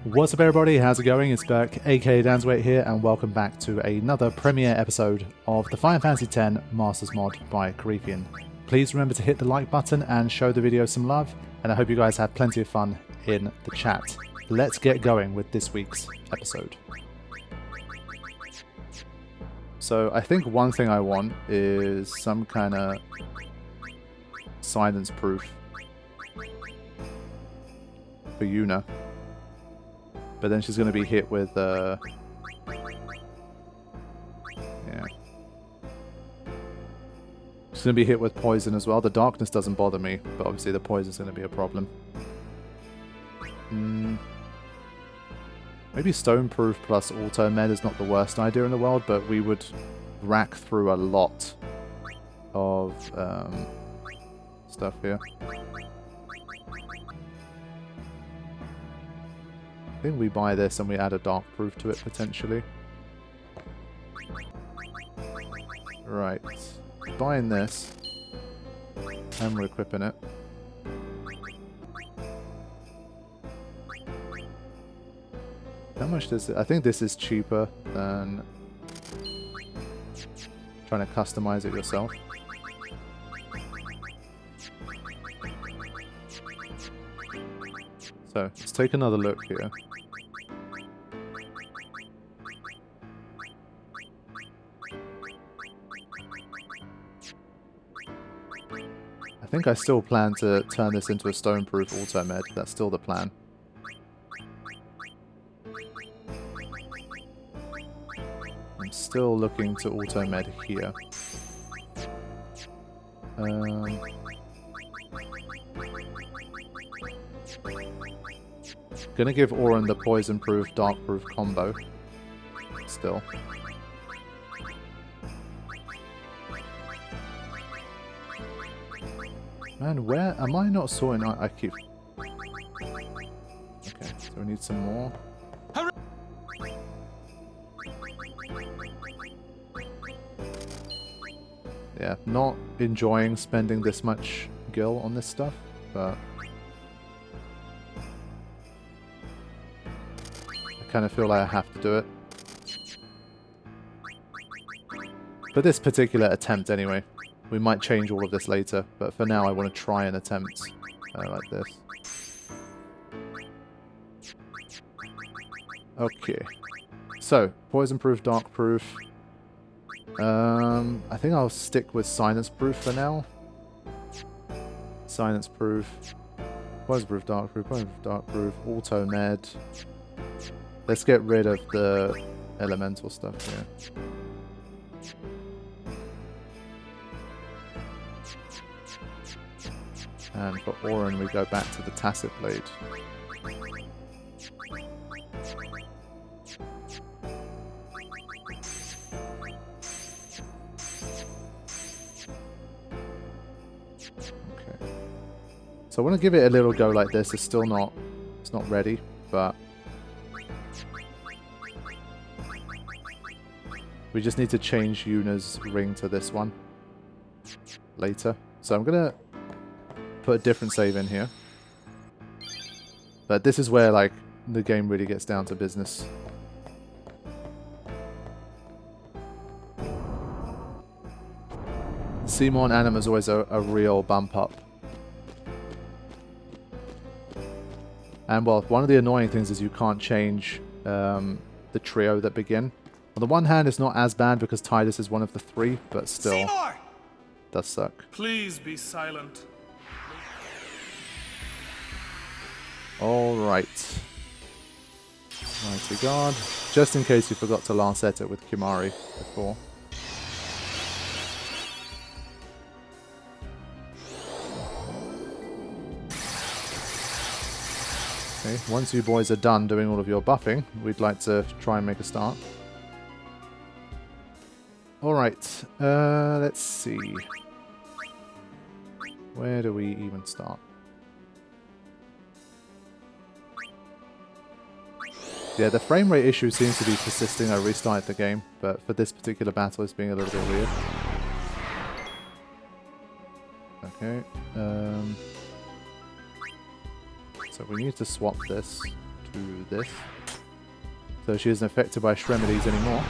What's up everybody, how's it going? It's Burke, aka Dansweight here, and welcome back to another premiere episode of the Final Fantasy X Masters Mod by Karifean. Please remember to hit the like button and show the video some love, and I hope you guys have plenty of fun in the chat. Let's get going with this week's episode. So I think one thing I want is some kind of silence proof for Yuna. But then she's going to be hit with, yeah. She's going to be hit with poison as well. The darkness doesn't bother me, but obviously the poison is going to be a problem. Maybe Stoneproof plus Auto Med is not the worst idea in the world, but we would rack through a lot of stuff here. I think we buy this and we add a dark proof to it potentially. Right. Buying this. And we're equipping it. How much does it? I think this is cheaper than trying to customize it yourself. So, let's take another look here. I think I still plan to turn this into a Stoneproof Auto Med. That's still the plan. I'm still looking to Auto Med here. Gonna give Auron the poison proof, dark proof combo. Still. Man, where am I not sorting out? I keep. Okay, so we need some more. Yeah, not enjoying spending this much gil on this stuff, but I kind of feel like I have to do it. For this particular attempt anyway. We might change all of this later, but for now I want to try and attempt like this. Okay. So, poison proof, dark proof. I think I'll stick with silence proof for now. Silence proof. Poison proof, dark proof, poison proof, dark proof, auto med. Let's get rid of the elemental stuff here. And for Auron, we go back to the Tacit Blade. Okay. So I want to give it a little go like this. It's still not, it's not ready, but we just need to change Yuna's ring to this one later. So I'm gonna put a different save in here. But this is where like the game really gets down to business. Seymour and Anima is always a real bump up. And well, one of the annoying things is you can't change the trio that begin. On the one hand, it's not as bad because Tidus is one of the three, but still Seymour! Does suck. Please be silent. Alright. Mighty God. Just in case you forgot to last set it with Kimari before. Okay, once you boys are done doing all of your buffing, we'd like to try and make a start. Alright, let's see. Where do we even start? Yeah, the frame rate issue seems to be persisting. I restarted the game, but for this particular battle it's being a little bit weird. Okay. So we need to swap this to this. So she isn't affected by remedies anymore.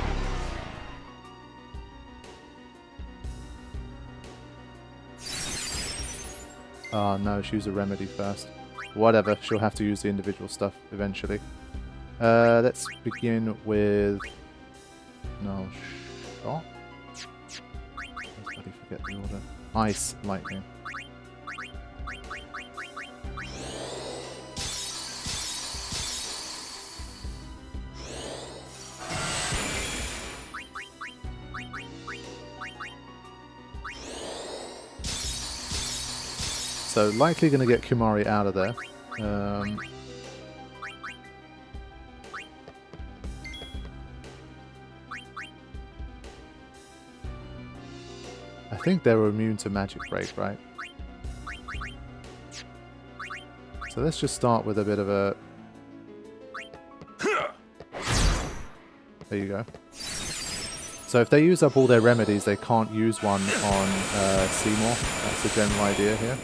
Oh no, she used a remedy first. Whatever, she'll have to use the individual stuff eventually. Let's begin with... No, shot? Let's bloody forget the order. Ice, lightning. So likely going to get Kumari out of there. I think they're immune to Magic Break, right? So let's just start with a bit of a... There you go. So if they use up all their remedies, they can't use one on Seymour. That's the general idea here.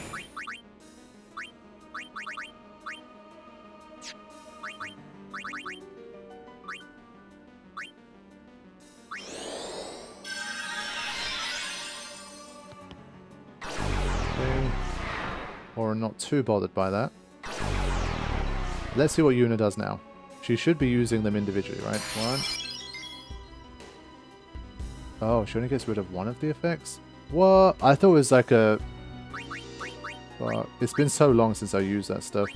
Or not too bothered by that. Let's see what Yuna does now. She should be using them individually, right? One. Oh, she only gets rid of one of the effects? What? I thought it was like a... Well, it's been so long since I used that stuff.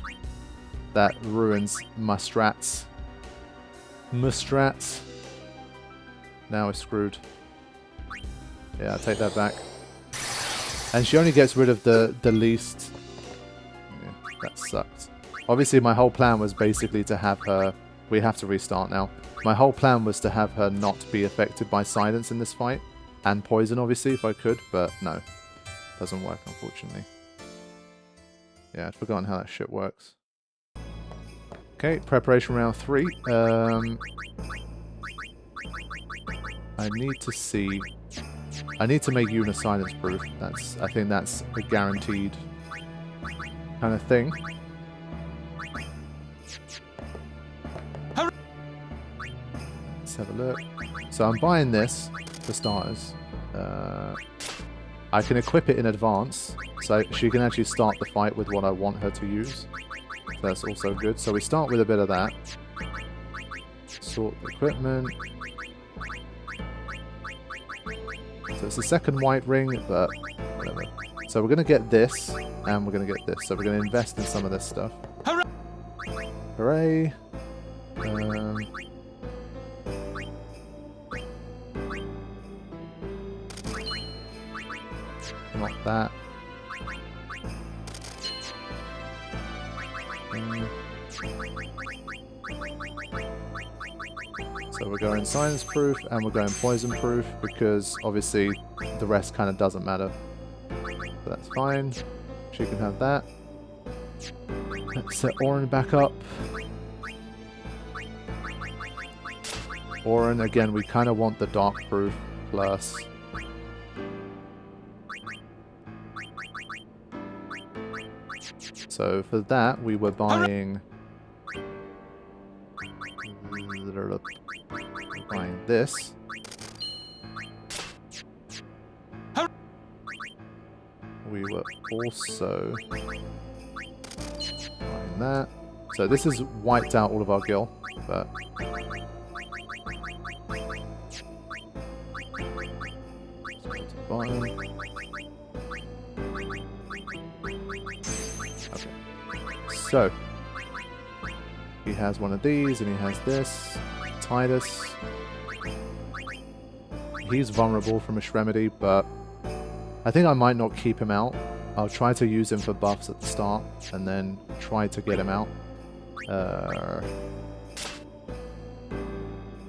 That ruins my strats. My strats. Now we're screwed. Yeah, I'll take that back. And she only gets rid of the least... Yeah, that sucks. Obviously, my whole plan was basically to have her... We have to restart now. My whole plan was to have her not be affected by silence in this fight. And poison, obviously, if I could. But no. Doesn't work, unfortunately. Yeah, I'd forgotten how that shit works. Okay, preparation round 3. I need to see... I need to make Yuna silence proof. I think that's a guaranteed kind of thing. Let's have a look. So I'm buying this for starters. I can equip it in advance, so she can actually start the fight with what I want her to use. So that's also good. So we start with a bit of that. Sort the equipment. So it's the second white ring, but whatever. So we're going to get this, and we're going to get this. So we're going to invest in some of this stuff. Hooray! Not that. So we're going silence proof and we're going poison proof because obviously the rest kind of doesn't matter. But that's fine. She can have that. Let's set Orin back up. Orin, again, we kind of want the dark proof plus. So for that, we were buying this. We were also buying that. So this has wiped out all of our gil, but okay. So he has one of these and he has this. Titus. He's vulnerable from a Shremedy, but I think I might not keep him out. I'll try to use him for buffs at the start and then try to get him out.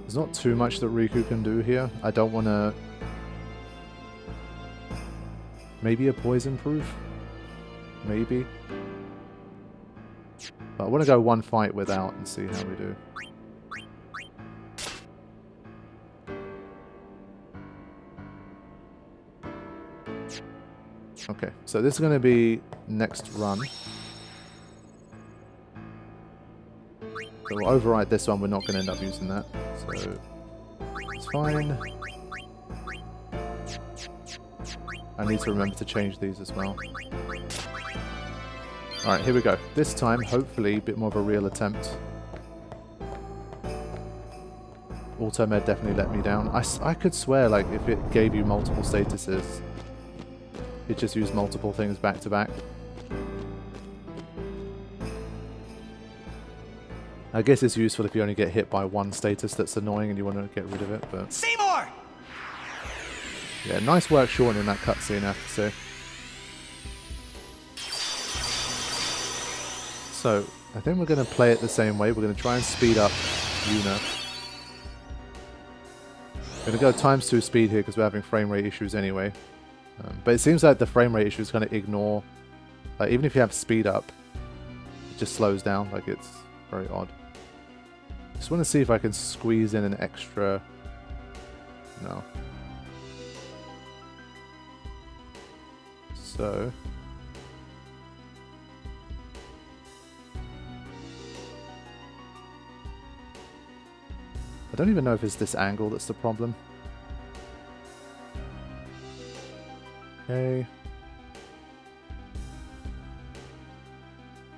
There's not too much that Riku can do here. I don't want to... Maybe a poison proof? Maybe. But I want to go one fight without and see how we do. Okay, so this is going to be next run. So we'll override this one, we're not going to end up using that. So it's fine. I need to remember to change these as well. Alright, here we go. This time, hopefully, a bit more of a real attempt. Auto-med definitely let me down. I could swear, like, if it gave you multiple statuses, it just used multiple things back to back. I guess it's useful if you only get hit by one status that's annoying and you want to get rid of it, but... Seymour! Yeah, nice work shortening that cutscene, I have to say. So, I think we're going to play it the same way. We're going to try and speed up Yuna. We're going to go ×2 speed here because we're having frame rate issues anyway. But it seems like the frame rate issues kind of ignore... Like, even if you have speed up, it just slows down. Like, it's very odd. Just want to see if I can squeeze in an extra... No. So... I don't even know if it's this angle that's the problem. Okay.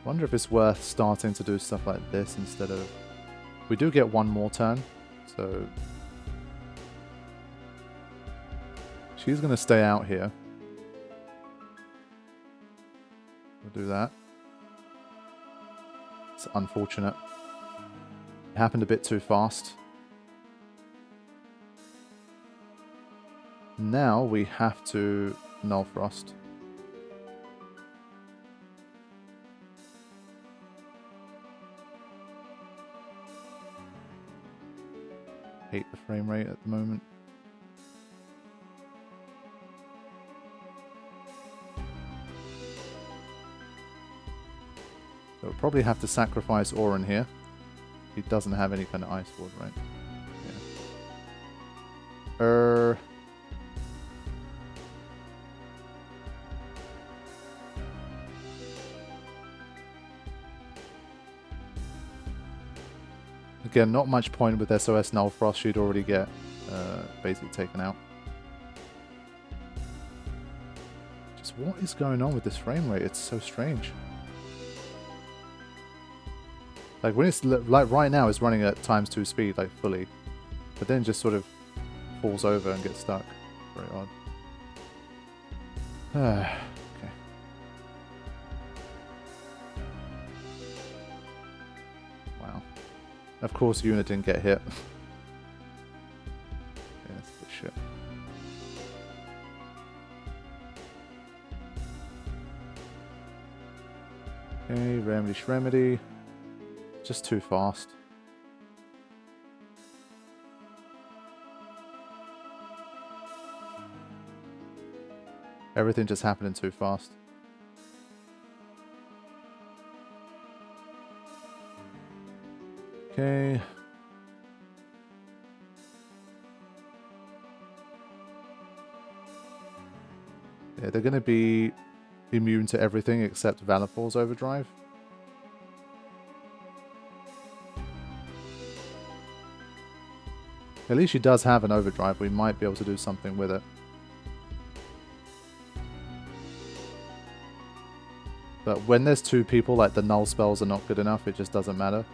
Wonder if it's worth starting to do stuff like this instead of... We do get one more turn, so... She's going to stay out here. We'll do that. It's unfortunate. It happened a bit too fast. Now we have to Null Frost. Hate the frame rate at the moment. So we'll probably have to sacrifice Auron here. He doesn't have any kind of Ice Ward, right? Yeah. Again, not much point with SOS Null Frost. She'd already get basically taken out. Just what is going on with this frame rate? It's so strange. Like when it's like right now, it's running at ×2 speed, like fully, but then just sort of falls over and gets stuck. Very odd. Okay. Wow. Of course, Yuna didn't get hit. Yeah, that's a bit shit. Okay, Remedy Shremedy. Just too fast. Everything just happening too fast. Okay. Yeah, they're going to be immune to everything except Valifor's Overdrive. At least she does have an Overdrive. We might be able to do something with it. But when there's two people, like the null spells are not good enough, it just doesn't matter.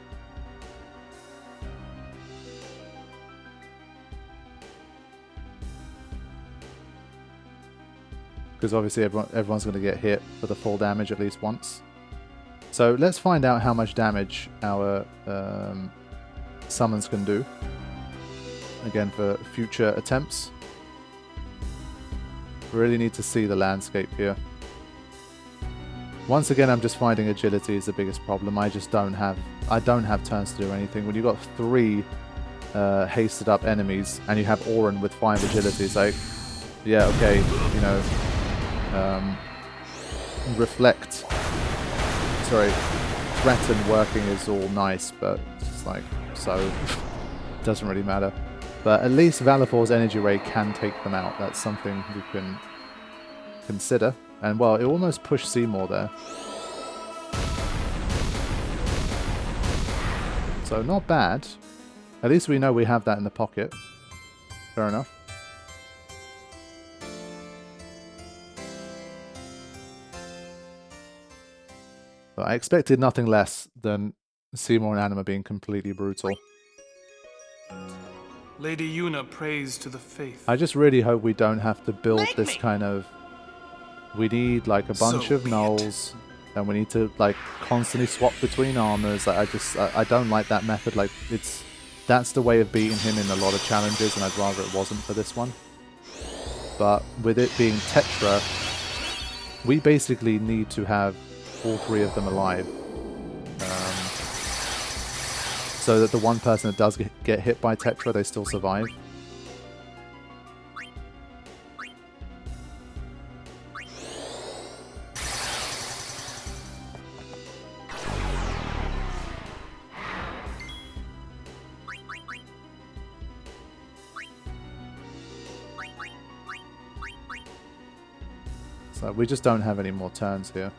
Because obviously everyone's going to get hit for the full damage at least once. So let's find out how much damage our summons can do. Again, for future attempts. We really need to see the landscape here. Once again, I'm just finding agility is the biggest problem. I don't have turns to do anything. When you've got 3 hasted up enemies and you have Auron with 5 agility, it's like, yeah, okay, you know, threaten working is all nice, but it's like, so, it doesn't really matter. But at least Valifor's energy ray can take them out. That's something we can consider. And well, it almost pushed Seymour there. So not bad. At least we know we have that in the pocket. Fair enough. But I expected nothing less than Seymour and Anima being completely brutal. Lady Yuna prays to the faith. I just really hope we don't have to build this kind of... We need like a bunch of nulls, and we need to like constantly swap between armors. Like, I don't like that method. Like that's the way of beating him in a lot of challenges, and I'd rather it wasn't for this one. But with it being Tetra, we basically need to have all three of them alive. So that the one person that does get hit by Tetra, they still survive. So we just don't have any more turns here.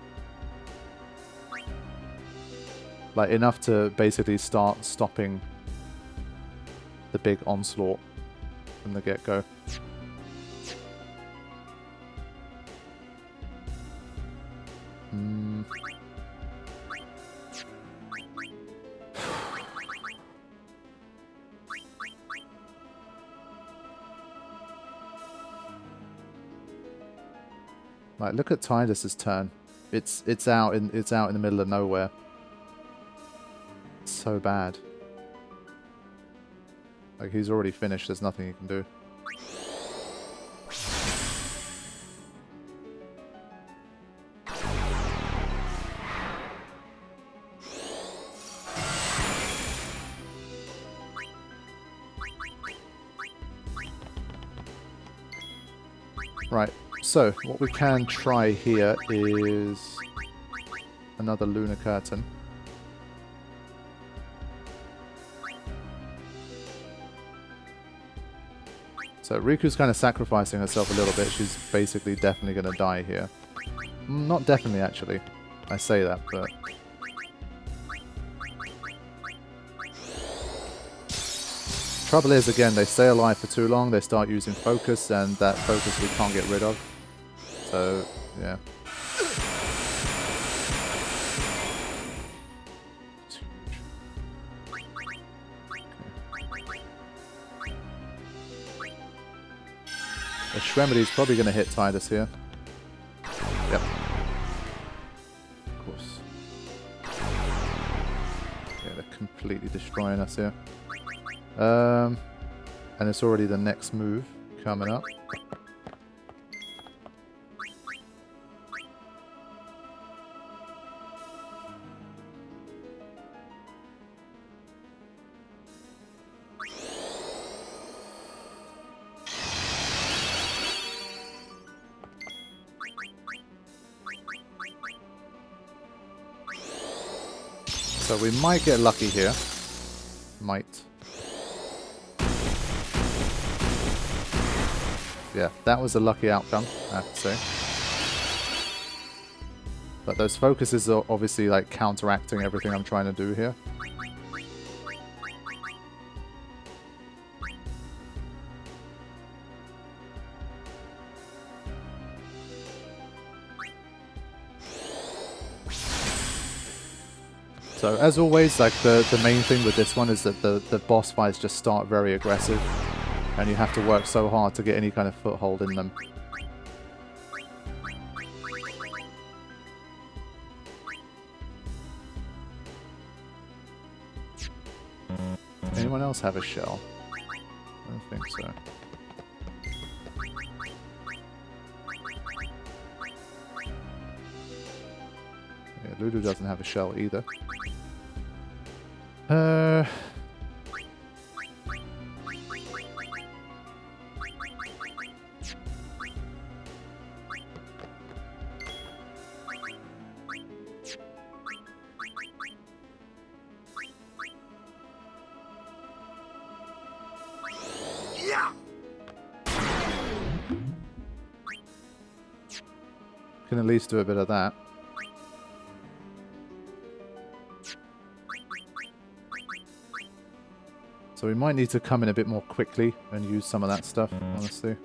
Like, enough to basically start stopping the big onslaught from the get-go. Like, look at Tidus's turn. It's out in the middle of nowhere. It's so bad. Like, he's already finished. There's nothing he can do. Right. So, what we can try here is another Lunar Curtain. So Riku's kind of sacrificing herself a little bit. She's basically definitely going to die here. Not definitely, actually. I say that, but... Trouble is, again, they stay alive for too long, they start using focus, and that focus we can't get rid of. So, yeah. Extremity's probably going to hit Tidus here. Yep. Of course. Yeah, they're completely destroying us here. And it's already the next move coming up. So we might get lucky here. Might. Yeah, that was a lucky outcome, I have to say. But those focuses are obviously like counteracting everything I'm trying to do here. So as always, like the main thing with this one is that the boss fights just start very aggressive, and you have to work so hard to get any kind of foothold in them. Anyone else have a shell? I don't think so. Yeah, Lulu doesn't have a shell either. Can at least do a bit of that. So we might need to come in a bit more quickly and use some of that stuff, honestly.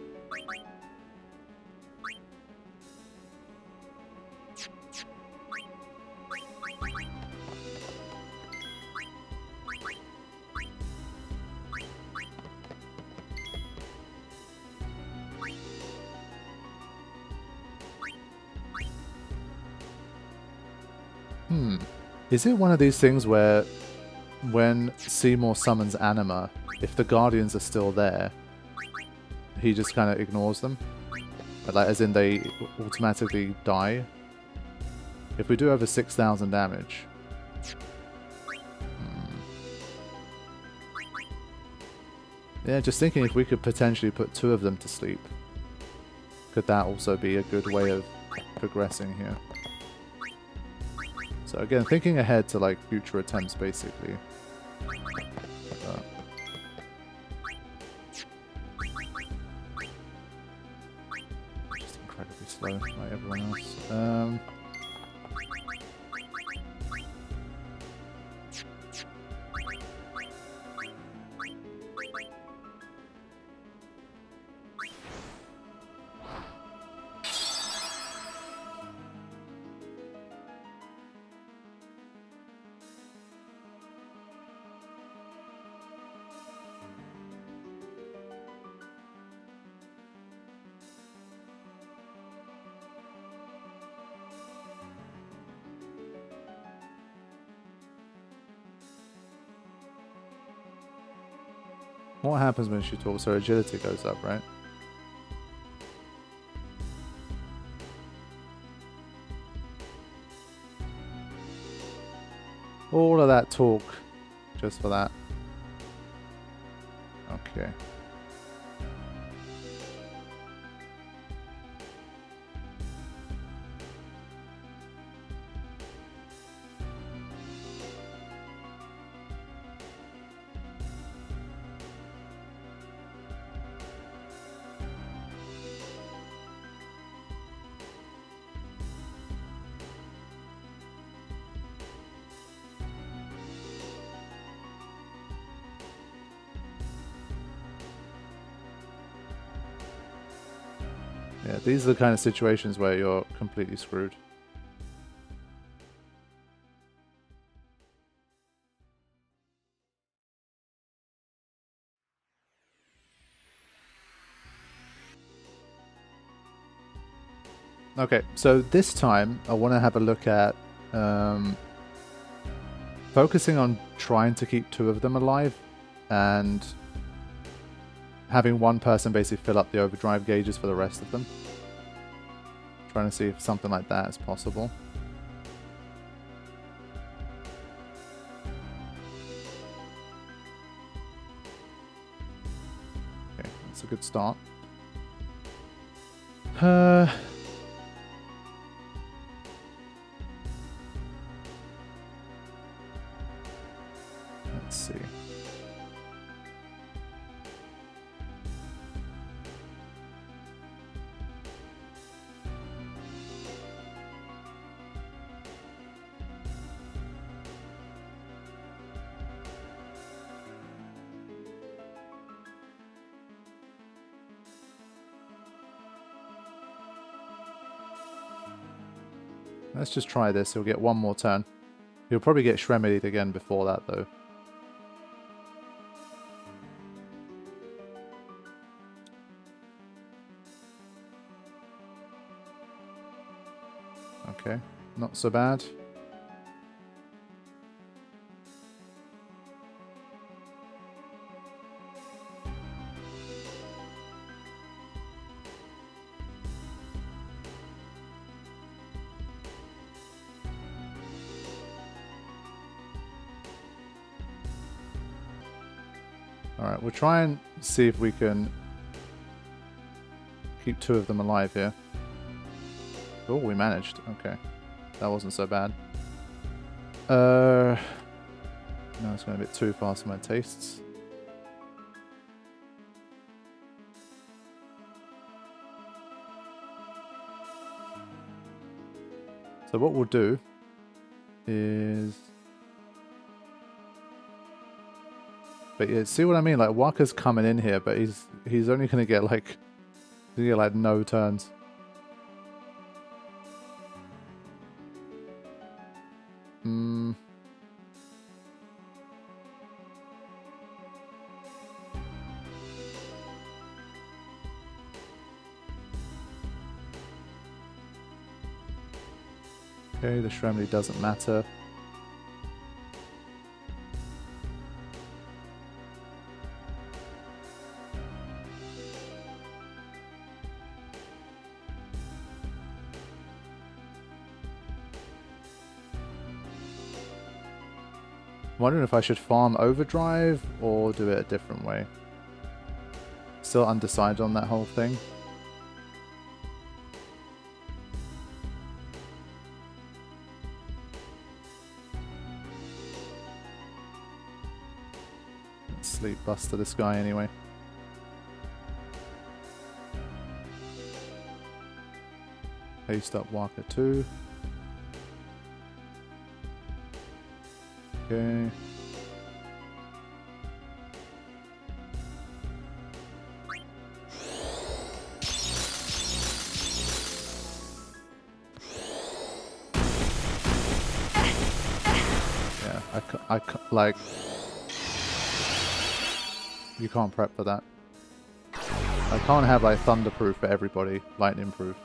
Is it one of these things where when Seymour summons Anima, if the Guardians are still there, he just kind of ignores them? Like, as in they automatically die? If we do over 6,000 damage... Yeah, just thinking if we could potentially put 2 of them to sleep. Could that also be a good way of progressing here? So again, thinking ahead to like future attempts, basically. Just incredibly slow, like everyone else. What happens when she talks? Her agility goes up, right? All of that talk just for that. Okay. Yeah, these are the kind of situations where you're completely screwed. Okay, so this time I want to have a look at focusing on trying to keep 2 of them alive and having one person basically fill up the overdrive gauges for the rest of them. Trying to see if something like that is possible. Okay, that's a good start. Let's see. Let's just try this. He'll get one more turn. He'll probably get Shremedied again before that, though. Okay, not so bad. Alright, we'll try and see if we can keep 2 of them alive here. Oh, we managed. Okay. That wasn't so bad. No, it's going a bit too fast for my tastes. So what we'll do is... But yeah, see what I mean? Like Waka's coming in here, but he's only gonna get like no turns. Okay, the Shremley doesn't matter. I'm wondering if I should farm Overdrive or do it a different way. Still undecided on that whole thing. Let's sleep buster this guy anyway. Haste up Waka 2. Okay. Yeah, I like, you can't prep for that. I can't have like Thunderproof for everybody, Lightning Proof.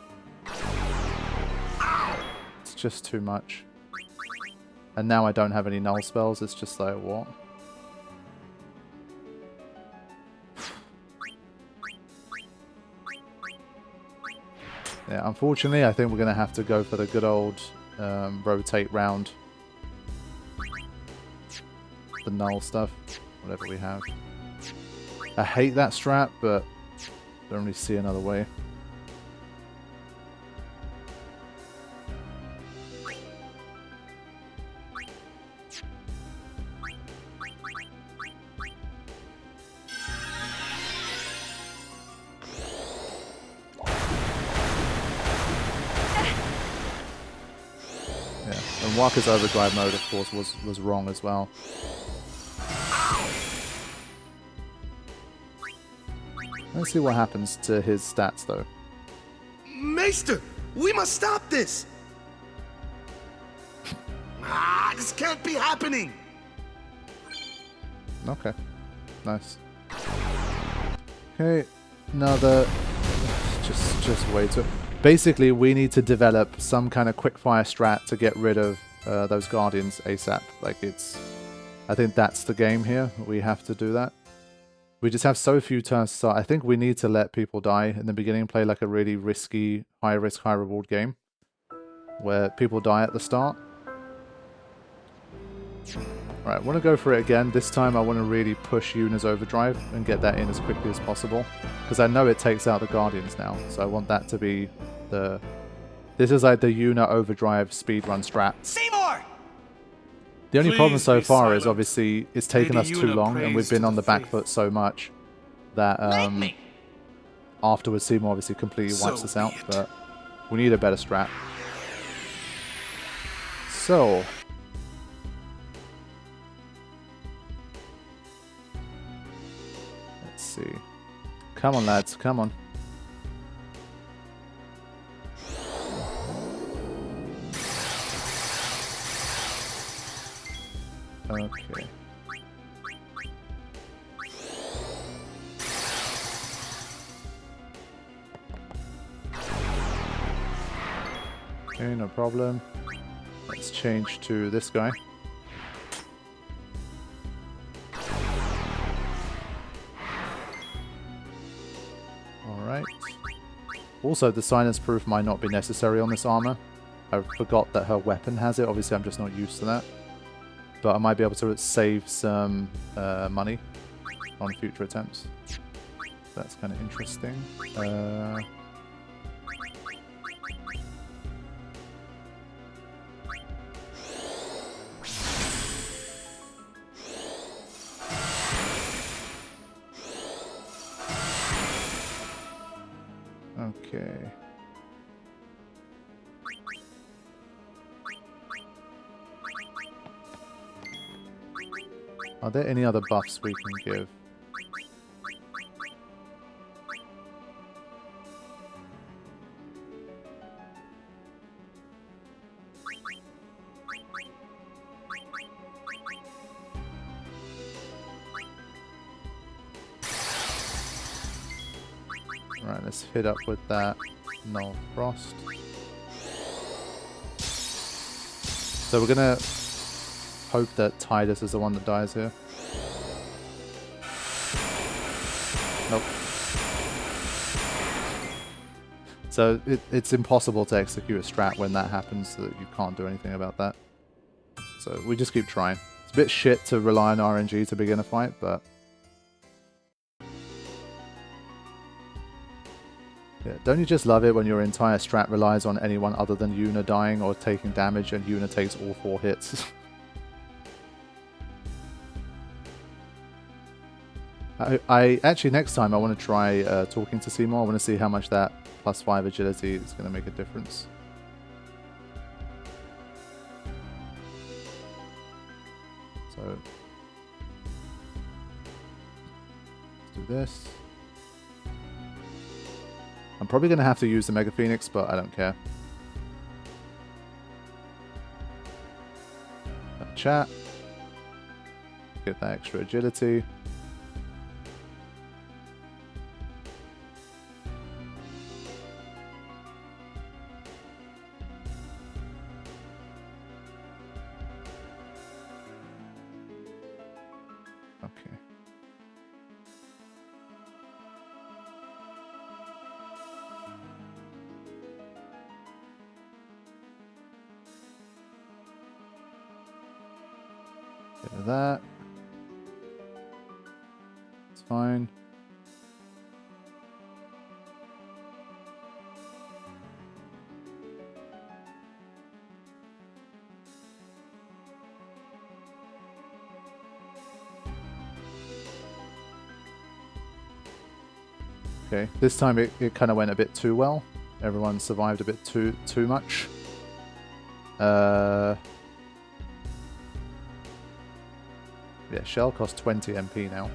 It's just too much. And now I don't have any null spells, it's just like, what? Yeah, unfortunately, I think we're going to have to go for the good old rotate round. The null stuff, whatever we have. I hate that strat, but don't really see another way. And Waka's overdrive mode, of course, was wrong as well. Let's see what happens to his stats, though. Maester, we must stop this! This can't be happening! Okay. Nice. Okay, another... Just wait. Basically, we need to develop some kind of quickfire strat to get rid of those Guardians ASAP. Like, it's... I think that's the game here. We have to do that. We just have so few turns to start. I think we need to let people die in the beginning, play like a really risky, high-risk, high-reward game where people die at the start. Alright, I want to go for it again. This time I want to really push Yuna's overdrive and get that in as quickly as possible. Because I know it takes out the Guardians now, so I want that to be the... This is like the Yuna overdrive speedrun strat. Seymour! The only problem Please so be far is silent. obviously it's taken Lady us too Yuna long and we've prays been to on the the back faith. foot so much that afterwards Seymour obviously completely wipes So us out, be it. but we need a better strat. So... let's see. Come on, lads, come on. Okay. Okay, no problem. Let's change to this guy. Alright. Also, the silence proof might not be necessary on this armor. I forgot that her weapon has it. Obviously, I'm just not used to that. But I might be able to save some money on future attempts. That's kind of interesting. Okay. Are there any other buffs we can give? Right, let's hit up with that Null Frost. So we're gonna hope that Tidus is the one that dies here. Nope. So it's impossible to execute a strat when that happens, so that you can't do anything about that. So we just keep trying. It's a bit shit to rely on RNG to begin a fight, but... yeah, don't you just love it when your entire strat relies on anyone other than Yuna dying or taking damage and Yuna takes all 4 hits? I actually, next time I want to try talking to Seymour. I want to see how much that +5 agility is going to make a difference. So, let's do this. I'm probably going to have to use the Mega Phoenix, but I don't care. Chat. Get that extra agility. Okay. Bit of that. It's fine. Okay, this time it kind of went a bit too well. Everyone survived a bit too much. Yeah, Shell costs 20 MP now.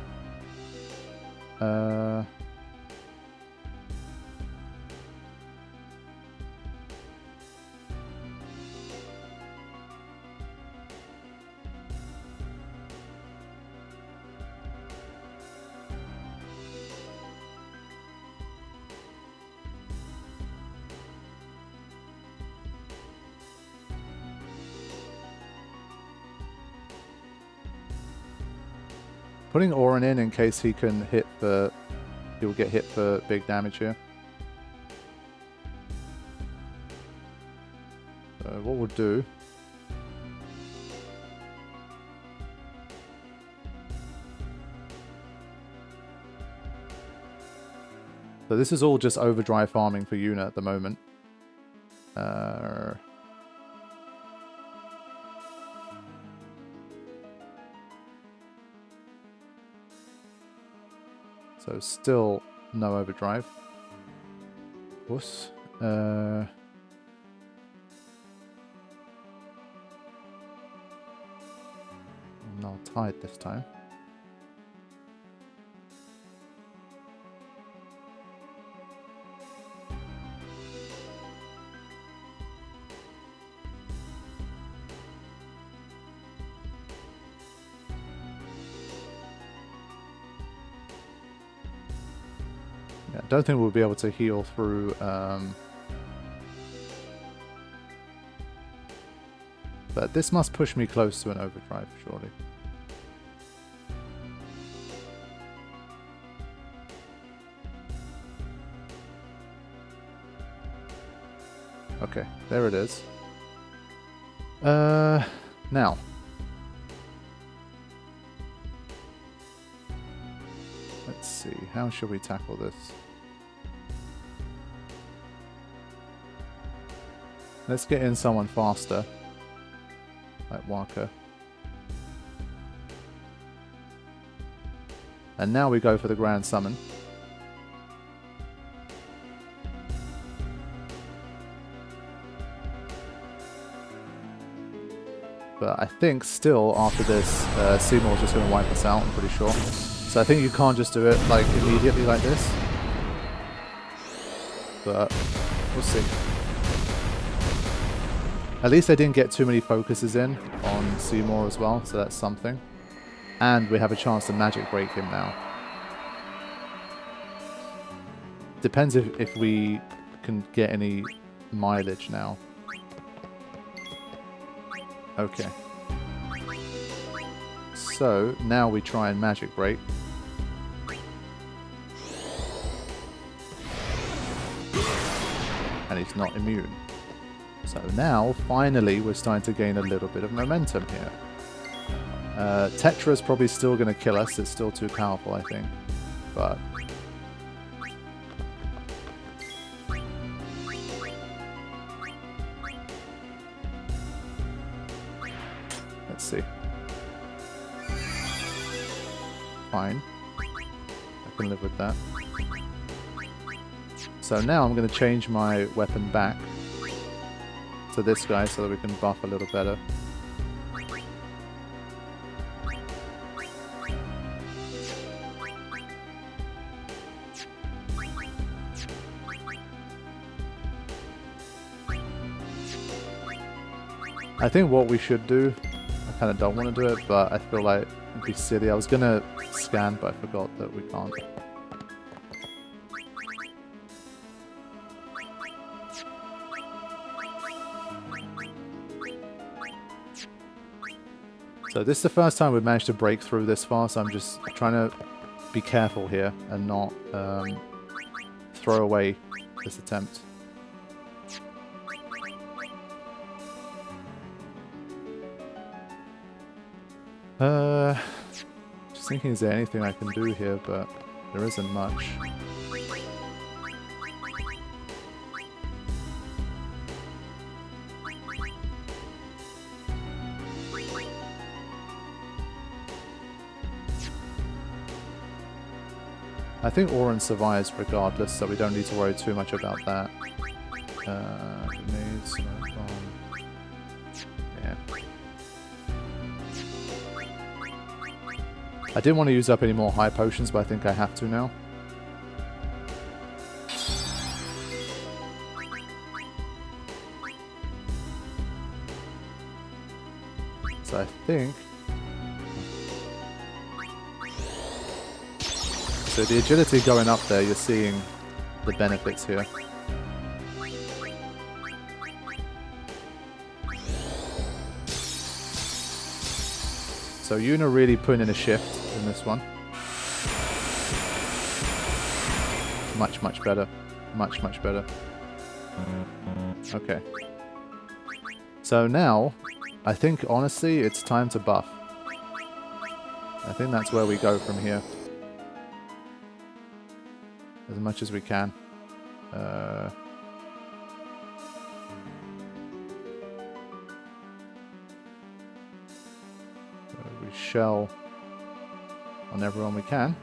Putting Auron in case he can hit for... he'll get hit for big damage here. So what we'll do... so this is all just overdrive farming for Yuna at the moment. So still no overdrive. Wuss. Not tied this time. I don't think we'll be able to heal through... but this must push me close to an overdrive, surely. Okay, there it is. Now. Let's see, how should we tackle this? Let's get in someone faster. Like Waka. And now we go for the Grand Summon. But I think still after this, Seymour's just going to wipe us out, I'm pretty sure. So I think you can't just do it like immediately like this. But we'll see. At least I didn't get too many focuses in on Seymour as well, so that's something. And we have a chance to magic break him now. Depends if we can get any mileage now. Okay. So now we try and magic break. And he's not immune. So now, finally, we're starting to gain a little bit of momentum here. Tetra's probably still going to kill us. It's still too powerful, I think. But let's see. Fine. I can live with that. So now I'm going to change my weapon back to this guy so that we can buff a little better. I think what we should do, I kind of don't want to do it, but I feel like it'd be silly. I was going to scan, but I forgot that we can't. So this is the first time we've managed to break through this far, so I'm just trying to be careful here and not throw away this attempt. Just thinking, is there anything I can do here, but there isn't much. I think Orin survives regardless, so we don't need to worry too much about that. Grenades, smoke bomb. Yeah. I didn't want to use up any more high potions, but I think I have to now. So I think... So the agility going up there, you're seeing the benefits here. So Yuna really putting in a shift in this one. Much, much better. Much, much better. Okay. So now, I think honestly it's time to buff. I think that's where we go from here. As much as we can. We shell on everyone we can.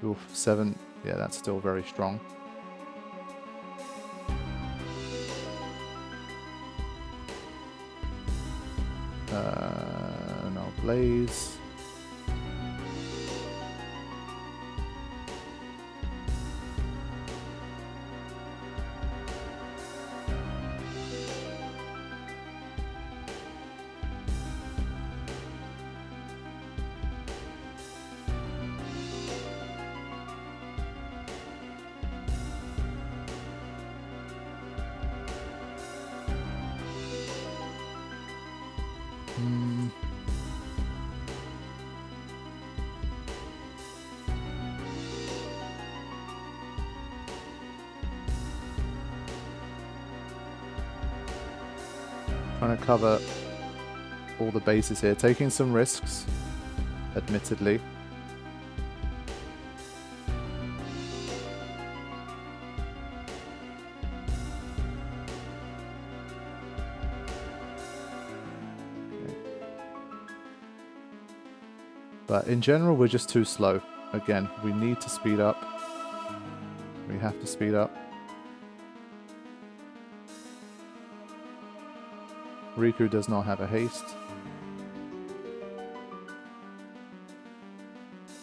Oof, 7. Yeah, that's still very strong. No blaze. Trying to cover all the bases here, taking some risks, admittedly. Okay. But in general, we're just too slow. Again, we need to speed up. We have to speed up. Riku does not have a haste.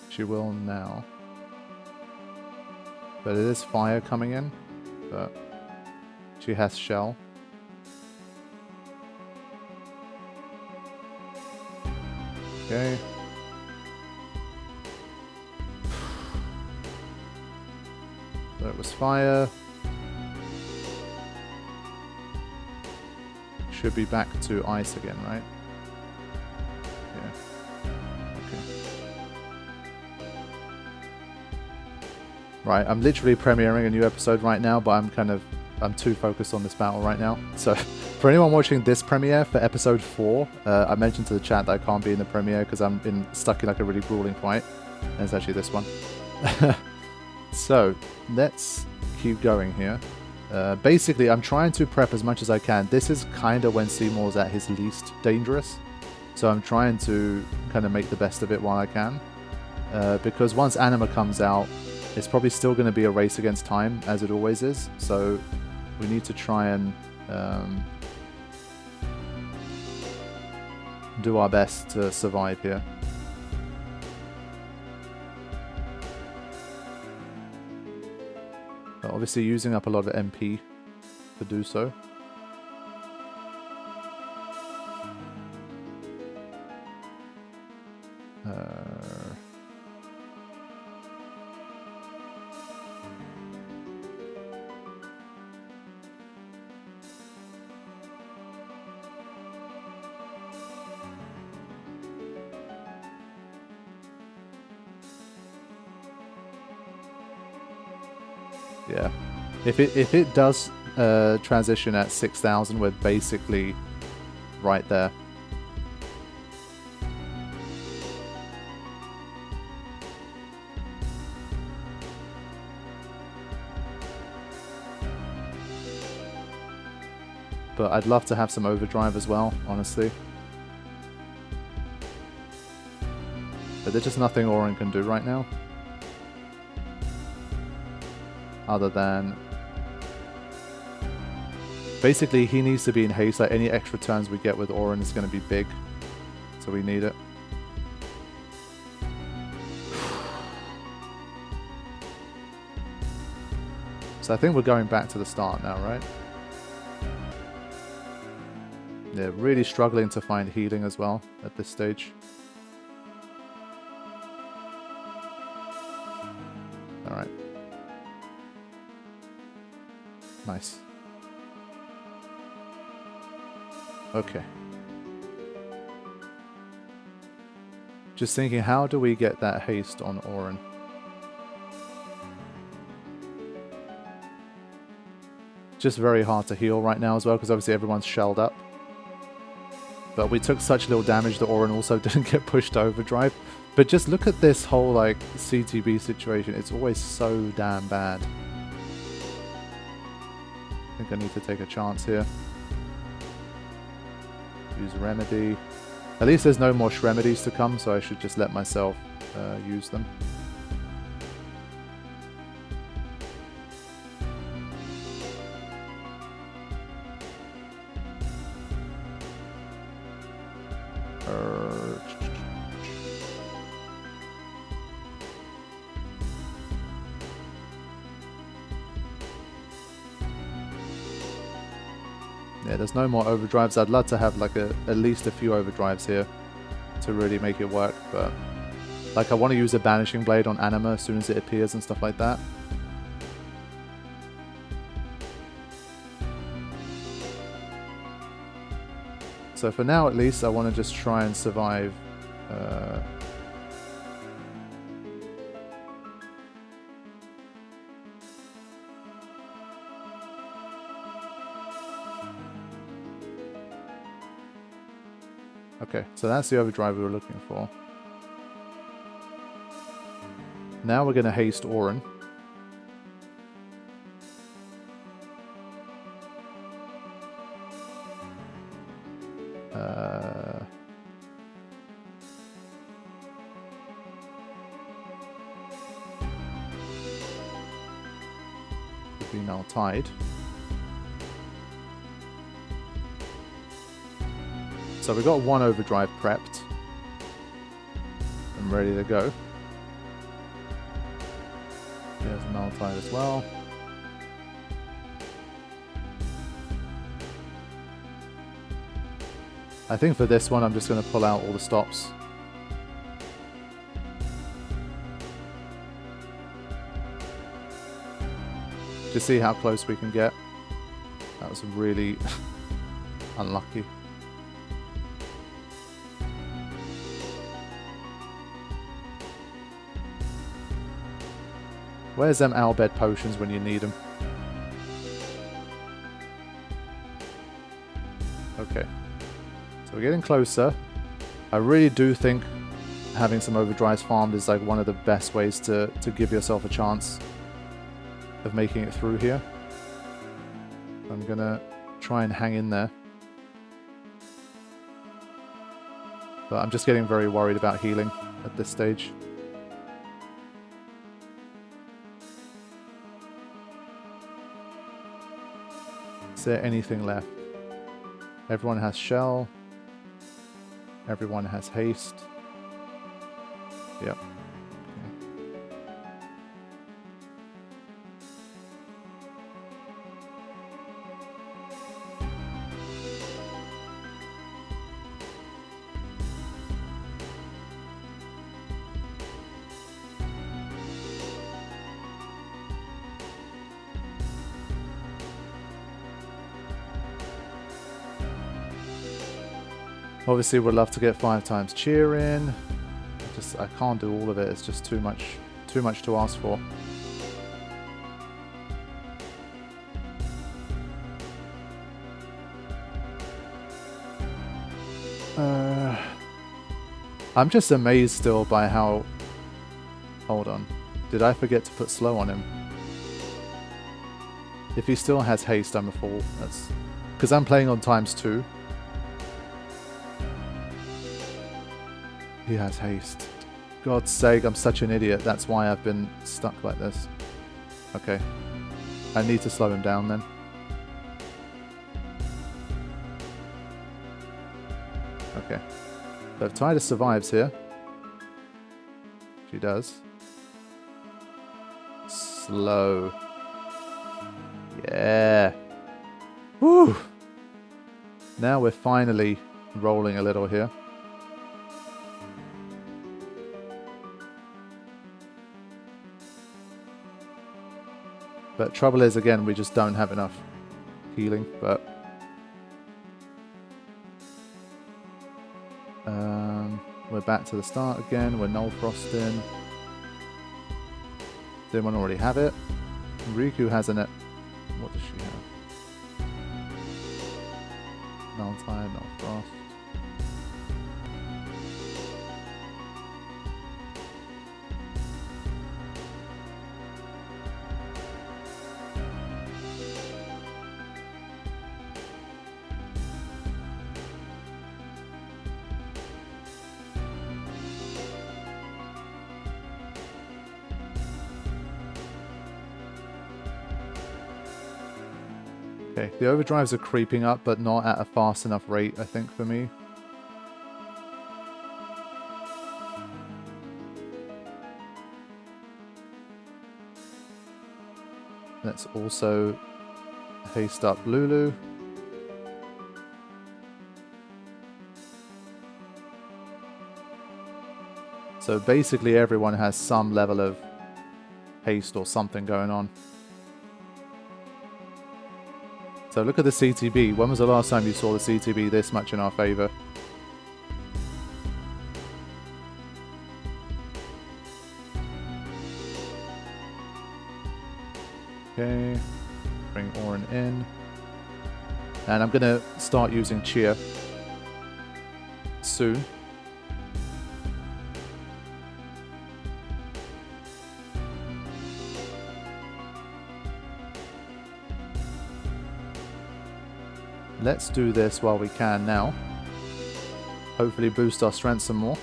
She will now. But it is fire coming in. But she has shell. Okay. So it was fire. Should be back to ice again, right? Yeah. Okay. Right, I'm literally premiering a new episode right now, but I'm too focused on this battle right now. So, for anyone watching this premiere for episode 4, I mentioned to the chat that I can't be in the premiere because I'm stuck in like a really grueling fight. And it's actually this one. So, let's keep going here. Basically, I'm trying to prep as much as I can. This is kind of when Seymour's at his least dangerous. So I'm trying to kind of make the best of it while I can. Because once Anima comes out, it's probably still going to be a race against time, as it always is. So we need to try and do our best to survive here. Obviously using up a lot of MP to do so. Yeah, if it does transition at 6,000, we're basically right there. But I'd love to have some overdrive as well, honestly. But there's just nothing Auron can do right now. Other than basically he needs to be in haste. Like any extra turns we get with Auron is going to be big, so we need it. So I think we're going back to the start now, right? Yeah, really struggling to find healing as well at this stage. Alright. Nice. Okay. Just thinking, how do we get that haste on Auron? Just very hard to heal right now as well, because obviously everyone's shelled up. But we took such little damage that Auron also didn't get pushed to overdrive. But just look at this whole like CTB situation. It's always so damn bad. I think I need to take a chance here. Use Remedy. At least there's no more Shremedies to come, so I should just let myself use them. Yeah, there's no more overdrives. I'd love to have like at least a few overdrives here to really make it work, but like I want to use a Banishing Blade on Anima as soon as it appears and stuff like that. So for now at least I want to just try and survive Okay, so that's the overdrive we were looking for. Now we're going to haste Auron. Could be now tied. So we've got one overdrive prepped and ready to go. There's null tide as well. I think for this one I'm just going to pull out all the stops. Just see how close we can get. That was really unlucky. Where's them owlbed potions when you need them? Okay. So we're getting closer. I really do think having some overdrives farmed is like one of the best ways to give yourself a chance of making it through here. I'm gonna try and hang in there. But I'm just getting very worried about healing at this stage. Is there anything left? Everyone has shell. Everyone has haste. Yep. Obviously, we'd love to get 5 times cheer in. I can't do all of it. It's just too much to ask for. I'm just amazed still by how... Hold on. Did I forget to put slow on him? If he still has haste, I'm a fool. That's because I'm playing on ×2. He has haste. God's sake, I'm such an idiot. That's why I've been stuck like this. Okay. I need to slow him down then. Okay. So if Titus survives here. She does. Slow. Yeah. Woo! Now we're finally rolling a little here. But trouble is, again, we just don't have enough healing, but... we're back to the start again. We're null frosting. Does anyone already have it? Riku has an... What does she have? Null tide, null frost. Okay, the overdrives are creeping up, but not at a fast enough rate, I think, for me. Let's also haste up Lulu. So basically everyone has some level of haste or something going on. So look at the CTB. When was the last time you saw the CTB this much in our favor? Okay, bring Orin in. And I'm going to start using cheer soon. Let's do this while we can now. Hopefully boost our strength some more.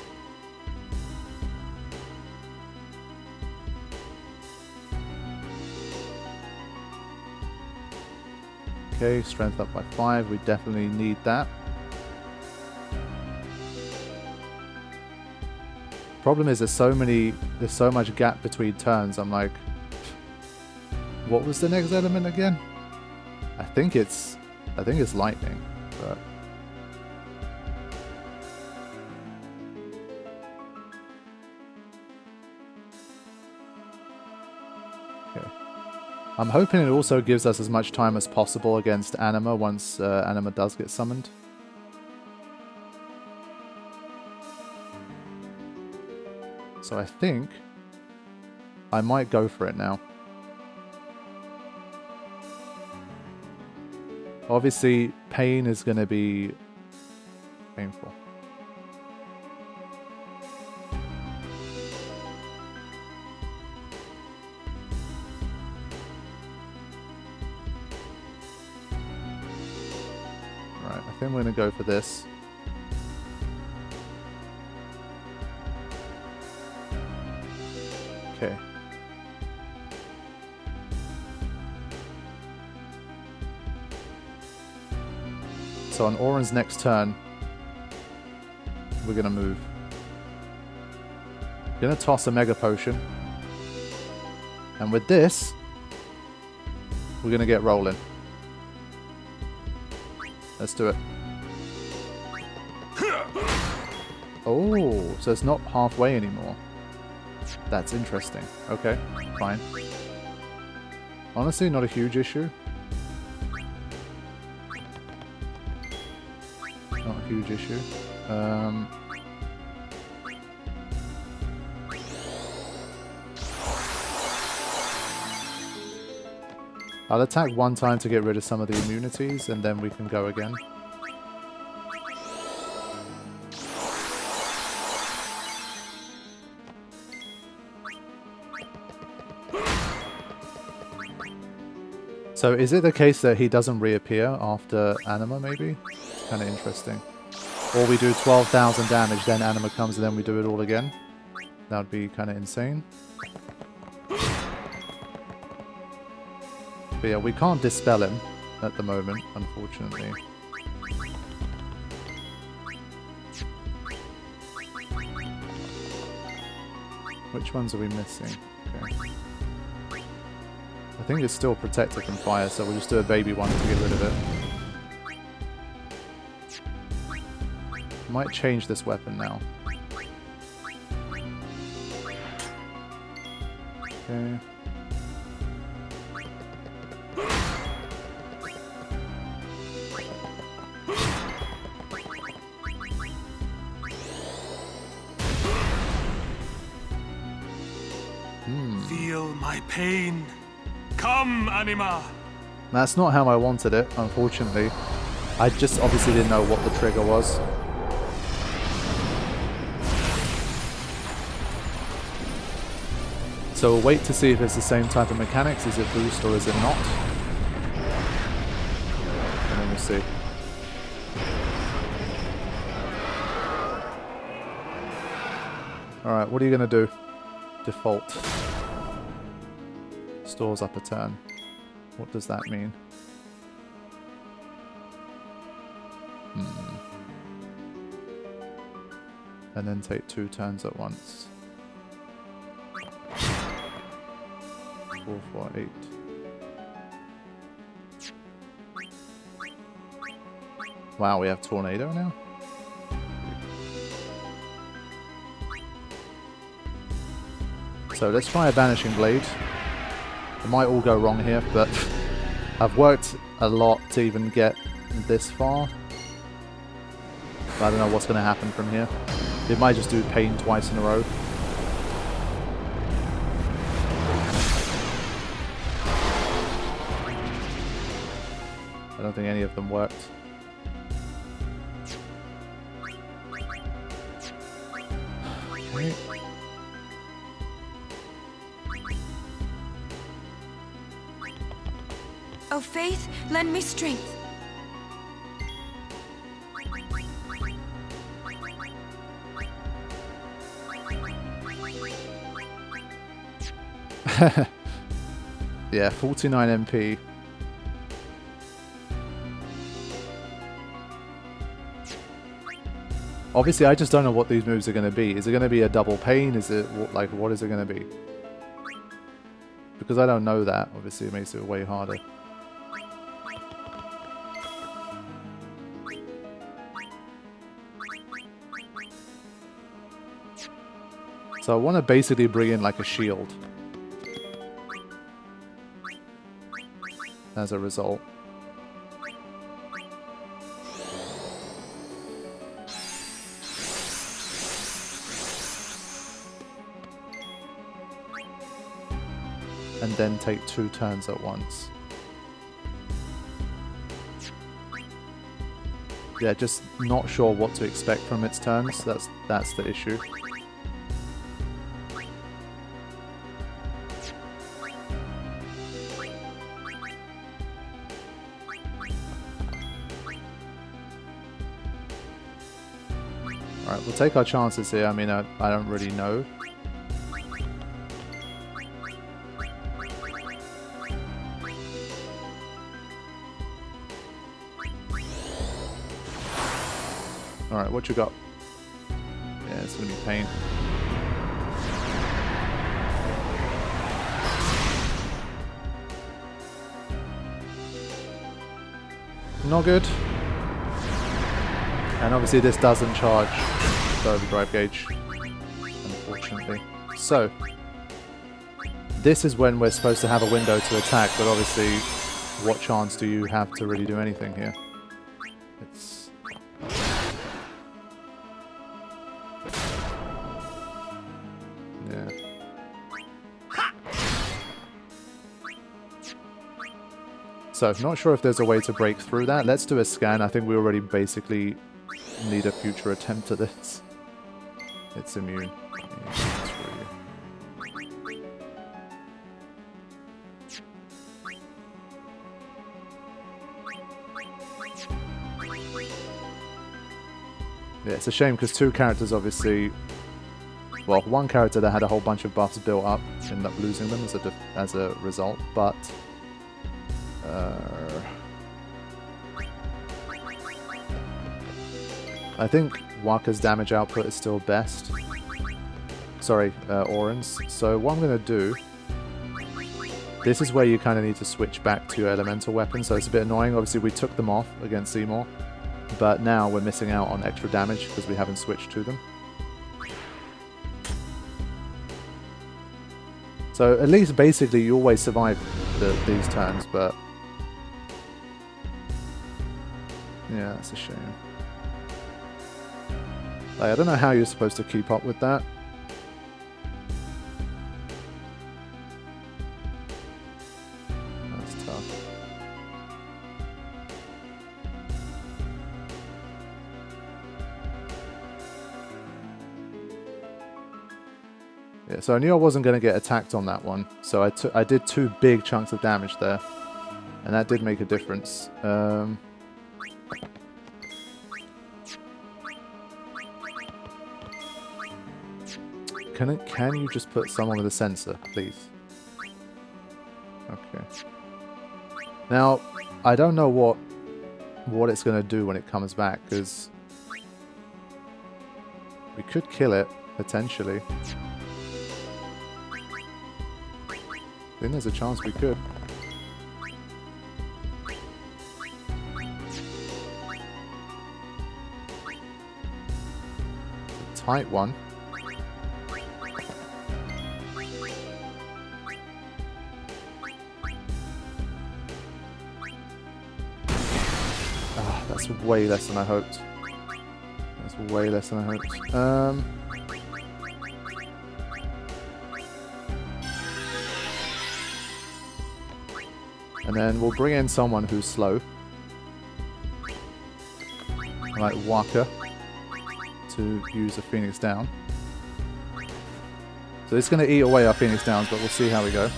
Okay, strength up by 5. We definitely need that. Problem is, there's so much gap between turns. I'm like, what was the next element again? I think it's lightning, but okay. I'm hoping it also gives us as much time as possible against Anima once Anima does get summoned. So I think I might go for it now. Obviously, pain is going to be painful. Right, I think we're going to go for this. Okay. So on Oren's next turn, we're going to move. Going to toss a Mega Potion. And with this, we're going to get rolling. Let's do it. Oh, so it's not halfway anymore. That's interesting. Okay, fine. Honestly, not a huge issue. Not a huge issue. I'll attack one time to get rid of some of the immunities, and then we can go again. So is it the case that he doesn't reappear after Anima, maybe? It's kind of interesting. Or we do 12,000 damage, then Anima comes, and then we do it all again. That would be kind of insane. But yeah, we can't dispel him at the moment, unfortunately. Which ones are we missing? Okay. I think it's still protected from fire, so we'll just do a baby one to get rid of it. Might change this weapon now. Okay. Feel my pain. Come, Anima! That's not how I wanted it, unfortunately. I just obviously didn't know what the trigger was. So we'll wait to see if it's the same type of mechanics. Is it boost or is it not? And then we'll see. Alright, what are you going to do? Default. Stores up a turn. What does that mean? And then take 2 turns at once. 4, 4, 8. Wow, we have Tornado now? So let's try a Vanishing Blade. It might all go wrong here, but I've worked a lot to even get this far. But I don't know what's going to happen from here. It might just do pain twice in a row. I don't think any of them worked. Okay. Oh, Faith, lend me strength. Yeah, 49 MP. Obviously, I just don't know what these moves are going to be. Is it going to be a double pain? Is it, like, what is it going to be? Because I don't know that, obviously it makes it way harder. So I want to basically bring in like a shield as a result. And then take 2 turns at once. Yeah, just not sure what to expect from its turns. That's the issue. Alright, we'll take our chances here. I mean, I don't really know. Alright, what you got? Yeah, it's gonna be pain. Not good. And obviously this doesn't charge the overdrive gauge, unfortunately. So, this is when we're supposed to have a window to attack, but obviously, what chance do you have to really do anything here? It's... yeah. So, not sure if there's a way to break through that. Let's do a scan. I think we already basically need a future attempt at this. It's immune. Yeah, it's a shame because 2 characters obviously... well, 1 character that had a whole bunch of buffs built up ended up losing them as a result, but... I think Waka's damage output is still best. Sorry, Oren's. So what I'm going to do... this is where you kind of need to switch back to your elemental weapons, so it's a bit annoying. Obviously we took them off against Seymour, but now we're missing out on extra damage because we haven't switched to them. So at least basically you always survive these turns, but... yeah, that's a shame. Like, I don't know how you're supposed to keep up with that. That's tough. Yeah, so I knew I wasn't going to get attacked on that one, so I did 2 big chunks of damage there, and that did make a difference. Can you just put someone with a sensor, please? Okay. Now, I don't know what it's going to do when it comes back, because we could kill it, potentially. I think there's a chance we could. It's a tight one. That's way less than I hoped. That's way less than I hoped. And then we'll bring in someone who's slow. Like Waka. To use a Phoenix Down. So it's going to eat away our Phoenix Downs, but we'll see how we go.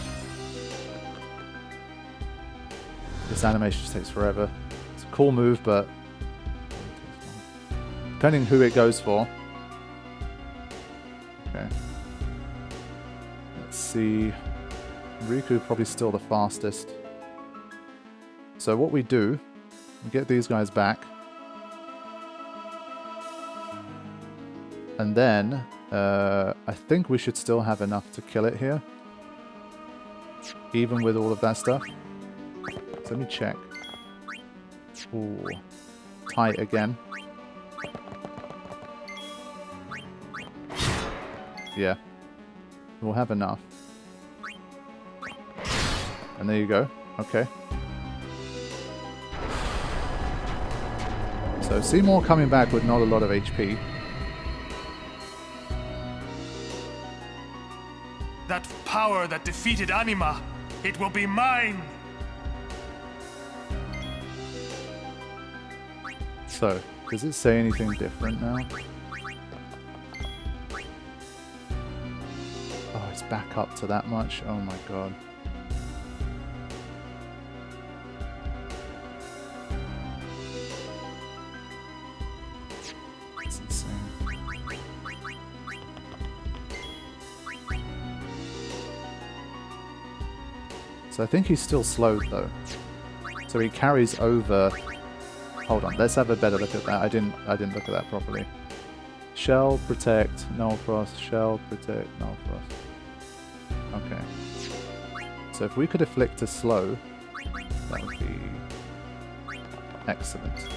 This animation just takes forever. It's a cool move, but... depending who it goes for. Okay. Let's see. Riku probably still the fastest. So what we do, we get these guys back. And then, I think we should still have enough to kill it here. Even with all of that stuff. So let me check. Ooh. Tight again. Yeah. We'll have enough. And there you go. Okay. So Seymour coming back with not a lot of HP. That power that defeated Anima, it will be mine! So, does it say anything different now? Oh, it's back up to that much? Oh my god. That's insane. So I think he's still slowed though. So he carries over. Hold on, let's have a better look at that. I didn't look at that properly. Shell, protect, null frost, shell, protect, null frost. Okay. So if we could afflict a slow, that would be excellent.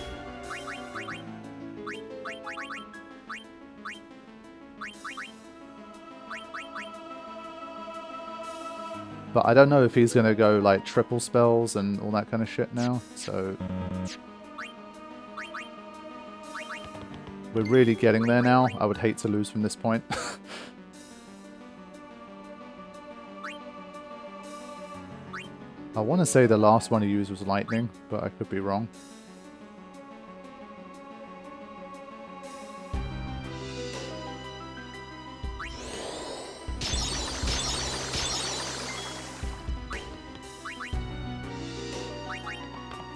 But I don't know if he's going to go like triple spells and all that kind of shit now, so... We're really getting there now. I would hate to lose from this point. I want to say the last one he used was lightning, but I could be wrong.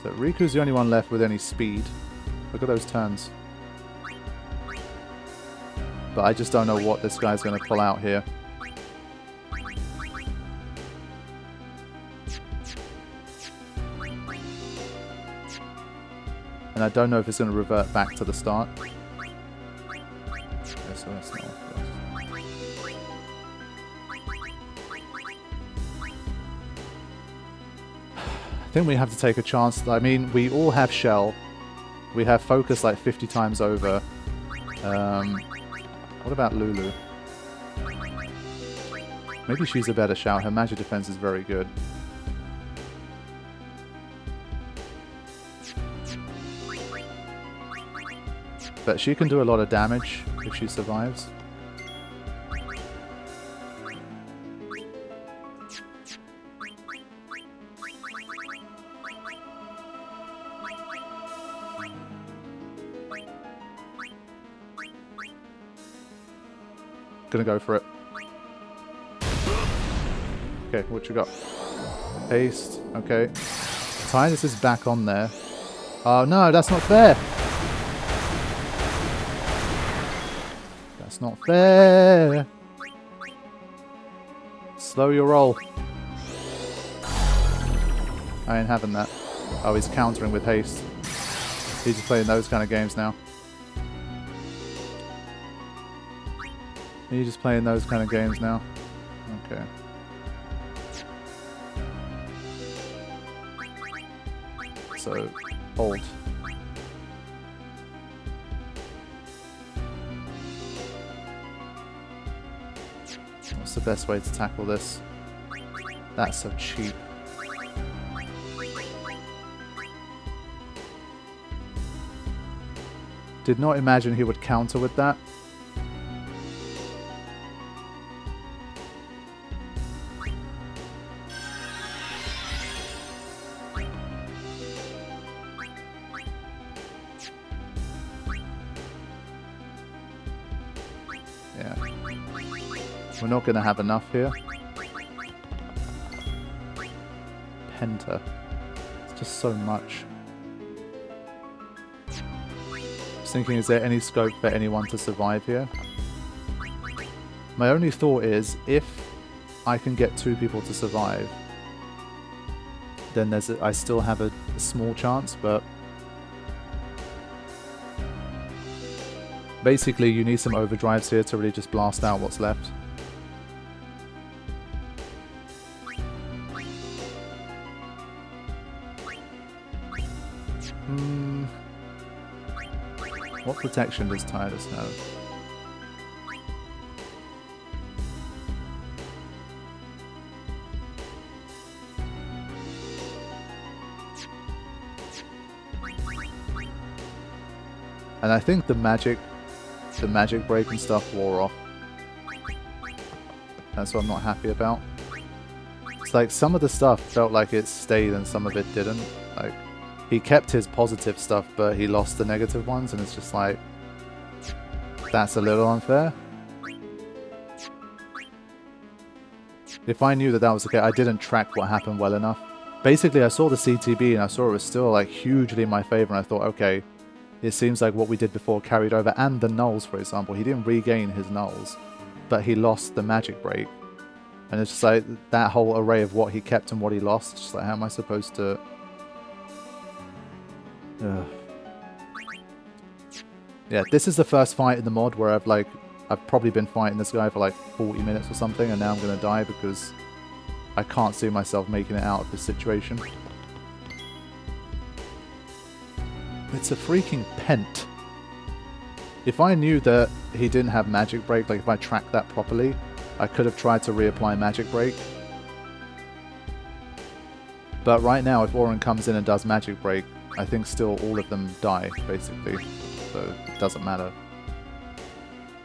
So Riku's the only one left with any speed. Look at those turns. But I just don't know what this guy's going to pull out here. And I don't know if it's going to revert back to the start. Okay, so that's not I think we have to take a chance. I mean, we all have shell. We have focus like 50 times over. What about Lulu? Maybe she's a better shout. Her magic defense is very good. But she can do a lot of damage if she survives. Gonna go for it. Okay, what you got? Haste. Okay. Tidus is back on there. Oh no, that's not fair. That's not fair. Slow your roll. I ain't having that. Oh, he's countering with haste. He's just playing those kind of games now. You're just playing those kind of games now? Okay. So, hold. What's the best way to tackle this? That's so cheap. Did not imagine he would counter with that. We're not going to have enough here. Penta. It's just so much. Just thinking, is there any scope for anyone to survive here? My only thought is, if I can get 2 people to survive, then I still have a small chance, but basically you need some overdrives here to really just blast out what's left. What protection does Tidus have? And I think the magic break and stuff wore off. That's what I'm not happy about. It's like some of the stuff felt like it stayed and some of it didn't. Like, he kept his positive stuff, but he lost the negative ones, and it's just like, that's a little unfair. If I knew that that was okay, I didn't track what happened well enough. Basically, I saw the CTB and I saw it was still like hugely in my favor, and I thought, okay, it seems like what we did before carried over, and the nulls, for example. He didn't regain his nulls, but he lost the magic break. And it's just like that whole array of what he kept and what he lost. It's just like, how am I supposed to... Yeah, this is the first fight in the mod where I've probably been fighting this guy for like 40 minutes or something, and now I'm going to die because I can't see myself making it out of this situation. It's a freaking pent. If I knew that he didn't have magic break, like if I tracked that properly, I could have tried to reapply magic break. But right now, if Auron comes in and does magic break, I think still all of them die, basically. So it doesn't matter.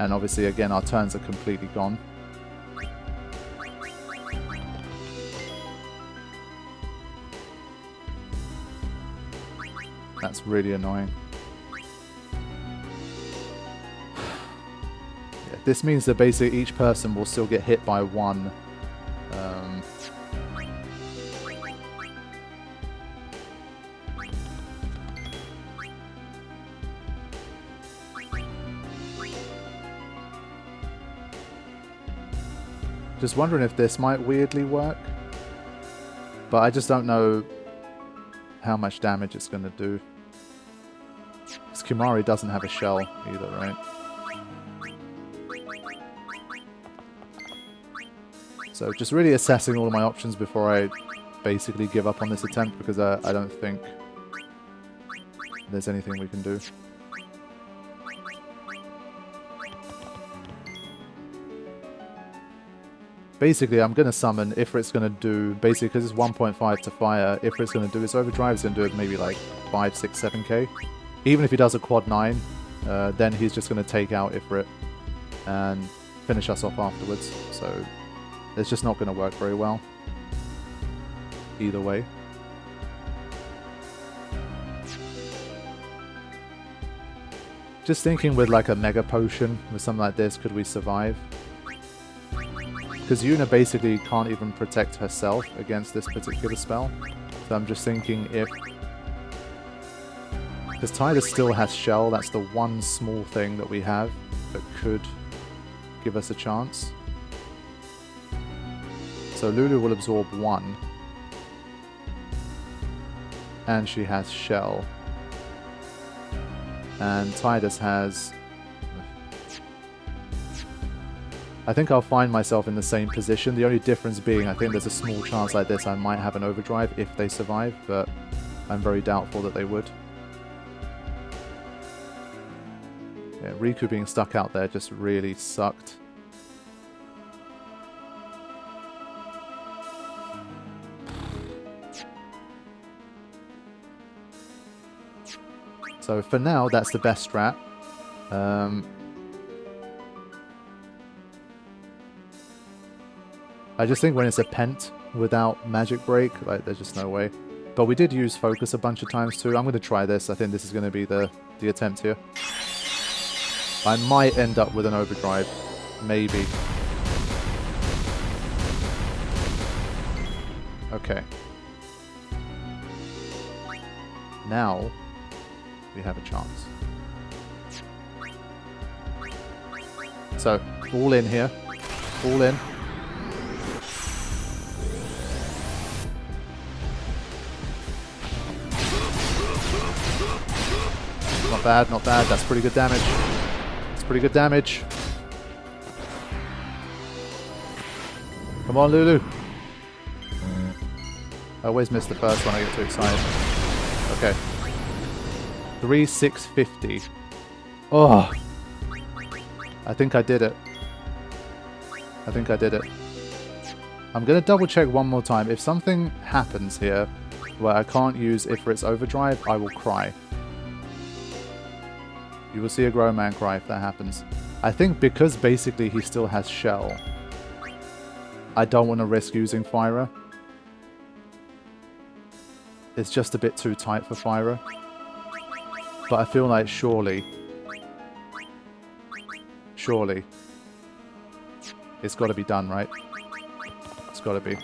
And obviously, again, our turns are completely gone. That's really annoying. Yeah, this means that basically each person will still get hit by one. Just wondering if this might weirdly work. But I just don't know how much damage it's going to do. Because Kimari doesn't have a shell either, right? So just really assessing all of my options before I basically give up on this attempt, because I don't think there's anything we can do. Basically, I'm going to summon Ifrit's going to do, basically because it's 1.5 to fire, Ifrit's going to do its overdrive, it's going to do it maybe like 5, 6, 7k. Even if he does a quad 9, then he's just going to take out Ifrit and finish us off afterwards. So it's just not going to work very well either way. Just thinking with like a mega potion, with something like this, could we survive? Because Yuna basically can't even protect herself against this particular spell. So I'm just thinking if... Because Tidus still has Shell, that's the one small thing that we have that could give us a chance. So Lulu will absorb 1. And she has Shell. And Tidus has... I think I'll find myself in the same position. The only difference being, I think there's a small chance like this I might have an overdrive if they survive, but I'm very doubtful that they would. Yeah, Riku being stuck out there just really sucked. So for now, that's the best strat. I just think when it's a pent without magic break, like there's just no way. But we did use focus a bunch of times too. I'm going to try this. I think this is going to be the attempt here. I might end up with an overdrive. Maybe. Okay. Now we have a chance. So, all in here. All in. Not bad, not bad. That's pretty good damage. pretty good damage. Come on, Lulu. I always miss the first one, I get too excited. Okay. 3650. Oh. I think I did it. I think I did it. I'm going to double check one more time. If something happens here where I can't use Ifrit's Overdrive, I will cry. You will see a grown man cry if that happens. I think because basically he still has Shell, I don't want to risk using Fyra. It's just a bit too tight for Fyra. But I feel like surely, it's got to be done, right? It's got to be.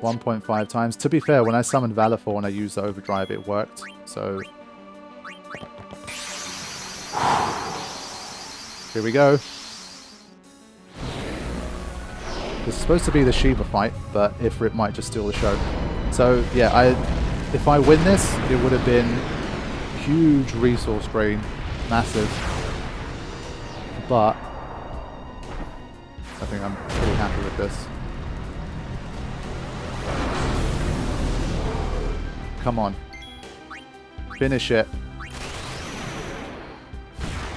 1.5 times. To be fair, when I summoned Valifor and I used the Overdrive, it worked. So... here we go. This is supposed to be the Shiva fight, but Ifrit might just steal the show. So, yeah, if I win this, it would have been huge resource drain. Massive. But I think I'm pretty happy with this. Come on. Finish it.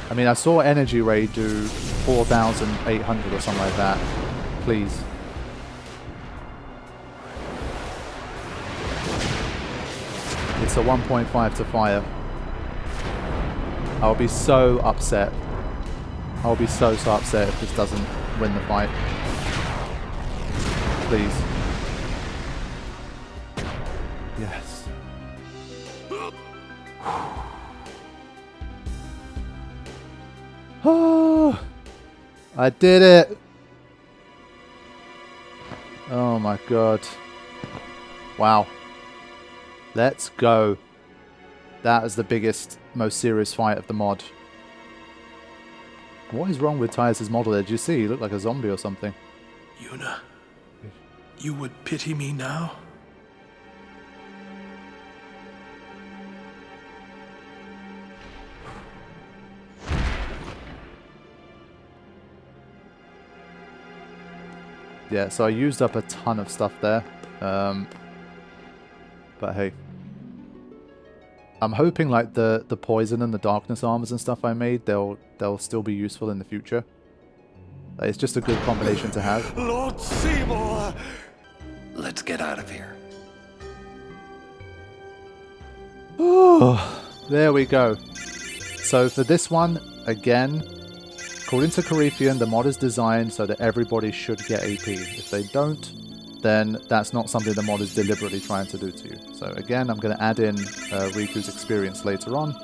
I mean, I saw Energy Ray do 4,800 or something like that. Please. It's a 1.5 to fire. I'll be so upset. I'll be so upset if this doesn't win the fight. Please. Yes. Oh, I did it. Oh my god. Wow. Let's go. That is the biggest, most serious fight of the mod. What is wrong with Tyus' model there? Did you see? He looked like a zombie or something. Yuna, you would pity me now? Yeah, so I used up a ton of stuff there. But hey. I'm hoping like the poison and the darkness armors and stuff I made, they'll still be useful in the future. It's just a good combination to have. Lord Seymour! Let's get out of here. Oh, there we go. So for this one, again, according to Karifean, the mod is designed so that everybody should get AP. If they don't, then that's not something the mod is deliberately trying to do to you. So again, I'm going to add in Riku's experience later on,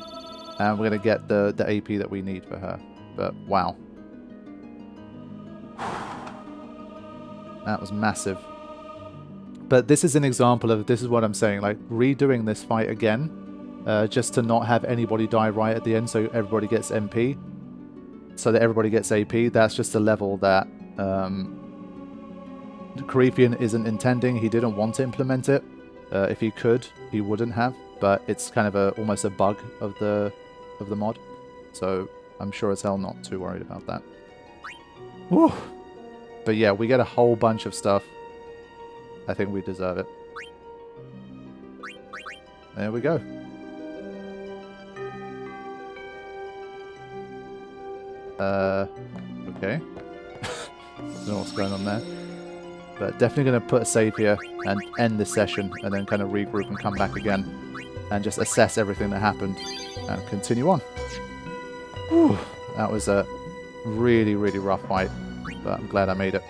and we're going to get the AP that we need for her. But wow. That was massive. But this is an example of, this is what I'm saying, like redoing this fight again, just to not have anybody die right at the end so everybody gets MP, so that everybody gets AP. That's just a level that Karifean isn't intending. He didn't want to implement it. If he could, he wouldn't have, but it's kind of almost a bug of the mod. So I'm sure as hell not too worried about that. Woo. But yeah, we get a whole bunch of stuff. I think we deserve it. There we go. Okay. Don't know what's going on there. But definitely going to put a save here and end this session and then kind of regroup and come back again and just assess everything that happened and continue on. Whew. That was a really, really rough fight, but I'm glad I made it.